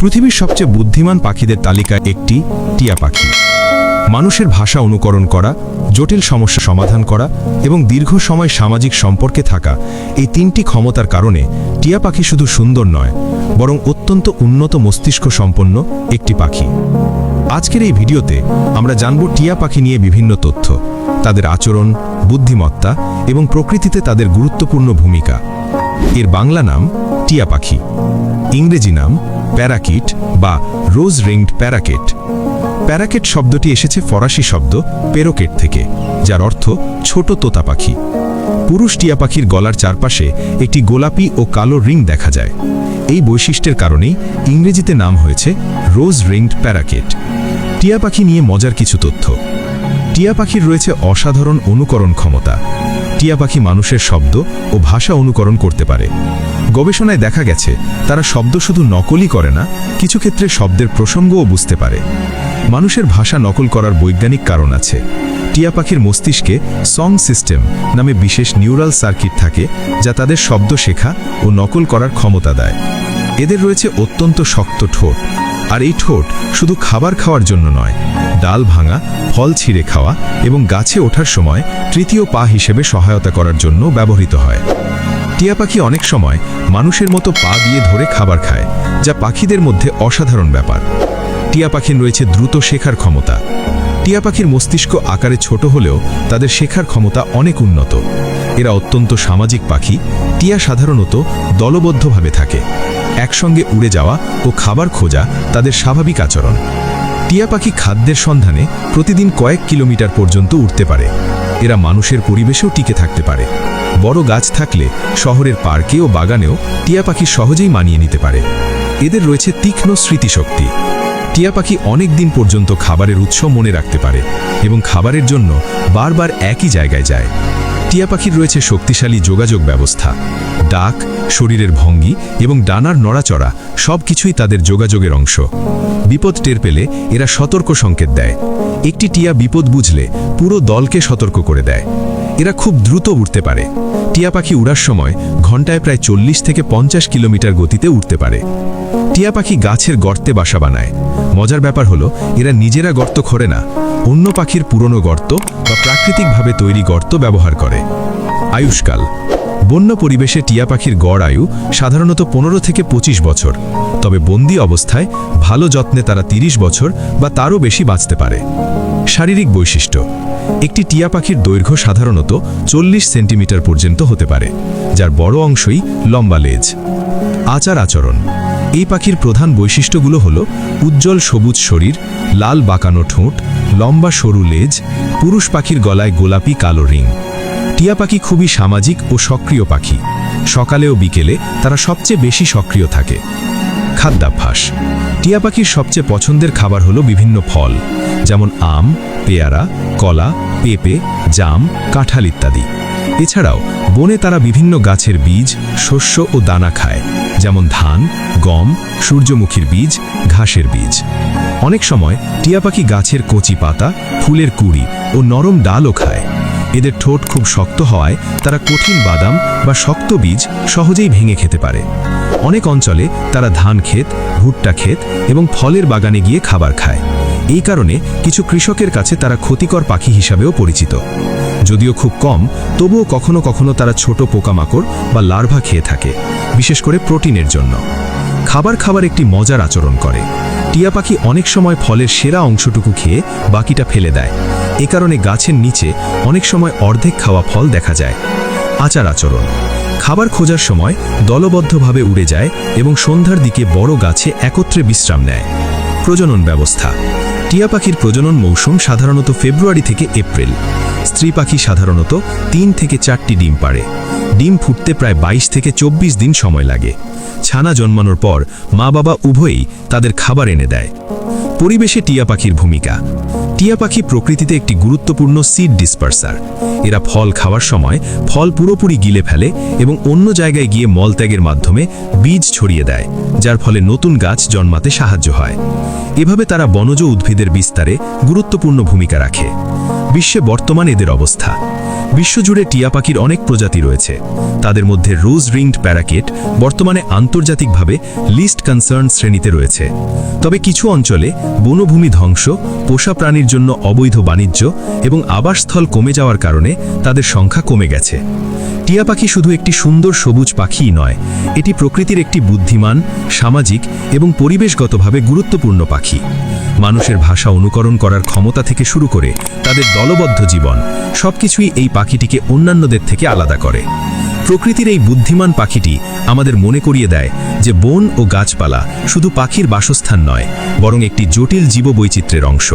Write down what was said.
পৃথিবীর সবচেয়ে বুদ্ধিমান পাখিদের তালিকায় একটি টিয়া পাখি। মানুষের ভাষা অনুকরণ করা, জটিল সমস্যা সমাধান করা এবং দীর্ঘ সময় সামাজিক সম্পর্কে থাকা, এই তিনটি ক্ষমতার কারণে টিয়া পাখি শুধু সুন্দর নয়, বরং অত্যন্ত উন্নত মস্তিষ্ক সম্পন্ন একটি পাখি। আজকের এই ভিডিওতে আমরা জানব টিয়া পাখি নিয়ে বিভিন্ন তথ্য, তাদের আচরণ, বুদ্ধিমত্তা এবং প্রকৃতিতে তাদের গুরুত্বপূর্ণ ভূমিকা। এর বাংলা নাম টিয়া পাখি, ইংরেজি নাম প্যারাকিট বা রোজ রিংড প্যারাকেট। প্যারাকেট শব্দটি এসেছে ফরাসি শব্দ পেরোকেট থেকে, যার অর্থ ছোট তোতা পাখি। পুরুষ টিয়া পাখির গলার চারপাশে একটি গোলাপি ও কালো রিং দেখা যায়। এই বৈশিষ্ট্যের কারণেই ইংরেজিতে নাম হয়েছে রোজ রিংড প্যারাকেট। টিয়া পাখি নিয়ে মজার কিছু তথ্য। টিয়া পাখির রয়েছে অসাধারণ অনুকরণ ক্ষমতা। টিয়া পাখি মানুষের শব্দ ও ভাষা অনুকরণ করতে পারে। গবেষণায় দেখা গেছে তারা শব্দ শুধু নকলই করে না, কিছু ক্ষেত্রে শব্দের প্রসঙ্গও বুঝতে পারে। মানুষের ভাষা নকল করার বৈজ্ঞানিক কারণ আছে। টিয়া পাখির মস্তিষ্কে সং সিস্টেম নামে বিশেষ নিউরাল সার্কিট থাকে, যা তাদের শব্দ শেখা ও নকল করার ক্ষমতা দেয়। এদের রয়েছে অত্যন্ত শক্ত ঠোঁট, আর এই ঠোঁট শুধু খাবার খাওয়ার জন্য নয়, ডাল ভাঙা, ফল ছিঁড়ে খাওয়া এবং গাছে ওঠার সময় তৃতীয় পা হিসেবে সহায়তা করার জন্য ব্যবহৃত হয়। টিয়া পাখি অনেক সময় মানুষের মতো পা দিয়ে ধরে খাবার খায়, যা পাখিদের মধ্যে অসাধারণ ব্যাপার। টিয়া পাখির রয়েছে দ্রুত শেখার ক্ষমতা। টিয়া পাখির মস্তিষ্ক আকারে ছোট হলেও তাদের শেখার ক্ষমতা অনেক উন্নত। এরা অত্যন্ত সামাজিক পাখি। টিয়া সাধারণত দলবদ্ধভাবে থাকে। একসঙ্গে উড়ে যাওয়া ও খাবার খোঁজা তাদের স্বাভাবিক আচরণ। টিয়া পাখি খাদ্যের সন্ধানে প্রতিদিন কয়েক কিলোমিটার পর্যন্ত উঠতে পারে। এরা মানুষের পরিবেশেও টিকে থাকতে পারে। বড় গাছ থাকলে শহরের পার্কে ও বাগানেও টিয়া পাখি সহজেই মানিয়ে নিতে পারে। এদের রয়েছে তীক্ষ্ণ স্মৃতিশক্তি। টিয়া পাখি অনেক দিন পর্যন্ত খাবারের উৎস মনে রাখতে পারে এবং খাবারের জন্য বারবার একই জায়গায় যায়। টিয়া পাখির রয়েছে শক্তিশালী যোগাযোগ ব্যবস্থা। ডাক, শরীরের ভঙ্গি এবং ডানার নড়াচড়া সবকিছুই তাদের যোগাযোগের অংশ। বিপদ টের পেলে এরা সতর্ক সংকেত দেয়। একটি টিয়া বিপদ বুঝলে পুরো দলকে সতর্ক করে দেয়। এরা খুব দ্রুত উড়তে পারে। টিয়া পাখি উড়ার সময় ঘন্টায় প্রায় 40 থেকে 50 কিলোমিটার গতিতে উড়তে পারে। টিয়া পাখি গাছের গর্তে বাসা বানায়। মজার ব্যাপার হলো এরা নিজেরা গর্ত খোঁড়ে না, অন্য পাখির পুরনো গর্ত বা প্রাকৃতিকভাবে তৈরি গর্ত ব্যবহার করে। আয়ুষ্কাল। বন্য পরিবেশে টিয়া পাখির গড় আয়ু সাধারণত 15 থেকে 25 বছর, তবে বন্দি অবস্থায় ভালো যত্নে তারা 30 বছর বা তারও বেশি বাঁচতে পারে। শারীরিক বৈশিষ্ট্য। একটি টিয়া পাখির দৈর্ঘ্য সাধারণত 40 সেন্টিমিটার পর্যন্ত হতে পারে, যার বড় অংশই লম্বা লেজ। আচার আচরণ। এই পাখির প্রধান বৈশিষ্ট্যগুলো হলো উজ্জ্বল সবুজ শরীর, লাল বাঁকানো ঠোঁট, লম্বা সরু লেজ, পুরুষ পাখির গলায় গোলাপি কালো রিং। টিয়া পাখি খুবই সামাজিক ও সক্রিয় পাখি। সকালে ও বিকেলে তারা সবচেয়ে বেশি সক্রিয় থাকে। খাদ্যাভ্যাস। টিয়া পাখির সবচেয়ে পছন্দের খাবার হলো বিভিন্ন ফল, যেমন আম, পেয়ারা, কলা, পেঁপে, জাম, কাঁঠাল ইত্যাদি। এছাড়াও বনে তারা বিভিন্ন গাছের বীজ, শস্য ও দানা খায়, যেমন ধান, গম, সূর্যমুখীর বীজ, ঘাসের বীজ। অনেক সময় টিয়া পাখি গাছের কচি পাতা, ফুলের কুঁড়ি ও নরম ডালও খায়। এদের ঠোঁট খুব শক্ত হওয়ায় তারা কঠিন বাদাম বা শক্ত বীজ সহজেই ভেঙে খেতে পারে। অনেক অঞ্চলে তারা ধান ক্ষেত, ভুট্টা ক্ষেত এবং ফলের বাগানে গিয়ে খাবার খায়। এই কারণে কিছু কৃষকের কাছে তারা ক্ষতিকর পাখি হিসাবেও পরিচিত। যদিও খুব কম, তবুও কখনো কখনো তারা ছোট পোকামাকড় বা লার্ভা খেয়ে থাকে, বিশেষ করে প্রোটিনের জন্য। খাবার একটি মজার আচরণ করে। টিয়া পাখি অনেক সময় ফলের সেরা অংশটুকু খেয়ে বাকিটা ফেলে দেয়। এ কারণে গাছের নিচে অনেক সময় অর্ধেক খাওয়া ফল দেখা যায়। আচার আচরণ। খাবার খোঁজার সময় দলবদ্ধভাবে উড়ে যায় এবং সন্ধ্যার দিকে বড় গাছে একত্রে বিশ্রাম নেয়। প্রজনন ব্যবস্থা। টিয়া পাখির প্রজনন মৌসুম সাধারণত ফেব্রুয়ারি থেকে এপ্রিল। স্ত্রী পাখি সাধারণত 3 থেকে 4টি ডিম পাড়ে। ডিম ফুটতে প্রায় 22 থেকে 24 দিন সময় লাগে। ছানা জন্মানোর পর মা বাবা উভয়ই তাদের খাবার এনে দেয়। পরিবেশে টিয়া পাখির ভূমিকা। টিয়া পাখি প্রকৃতিতে একটি গুরুত্বপূর্ণ সিড ডিসপার্সার। এরা ফল খাওয়ার সময় ফল পুরোপুরি গিলে ফেলে এবং অন্য জায়গায় গিয়ে মলত্যাগের মাধ্যমে বীজ ছড়িয়ে দেয়, যার ফলে নতুন গাছ জন্মাতে সাহায্য হয়। এভাবে তারা বনজ উদ্ভিদের বিস্তারে গুরুত্বপূর্ণ ভূমিকা রাখে। বিশ্বে বর্তমান এদের অবস্থা। বিশ্বজুড়ে টিয়া পাখির অনেক প্রজাতি রয়েছে। তাদের মধ্যে রোজ রিংড প্যারাকেট বর্তমানে আন্তর্জাতিকভাবে লিস্ট কনসার্ন শ্রেণীতে রয়েছে। তবে কিছু অঞ্চলে বনভূমি ধ্বংস, পোষা প্রাণীর জন্য অবৈধ বাণিজ্য এবং আবাসস্থল কমে যাওয়ার কারণে তাদের সংখ্যা কমে গেছে। টিয়া পাখি শুধু একটি সুন্দর সবুজ পাখিই নয়, এটি প্রকৃতির একটি বুদ্ধিমান, সামাজিক এবং পরিবেশগতভাবে গুরুত্বপূর্ণ পাখি। মানুষের ভাষা অনুকরণ করার ক্ষমতা থেকে শুরু করে তাদের দলবদ্ধ জীবন, সবকিছুই এই পাখিটিকে অন্যান্যদের থেকে আলাদা করে। প্রকৃতির এই বুদ্ধিমান পাখিটি আমাদের মনে করিয়ে দেয় যে বন ও গাছপালা শুধু পাখির বাসস্থান নয়, বরং একটি জটিল জীববৈচিত্র্যের অংশ।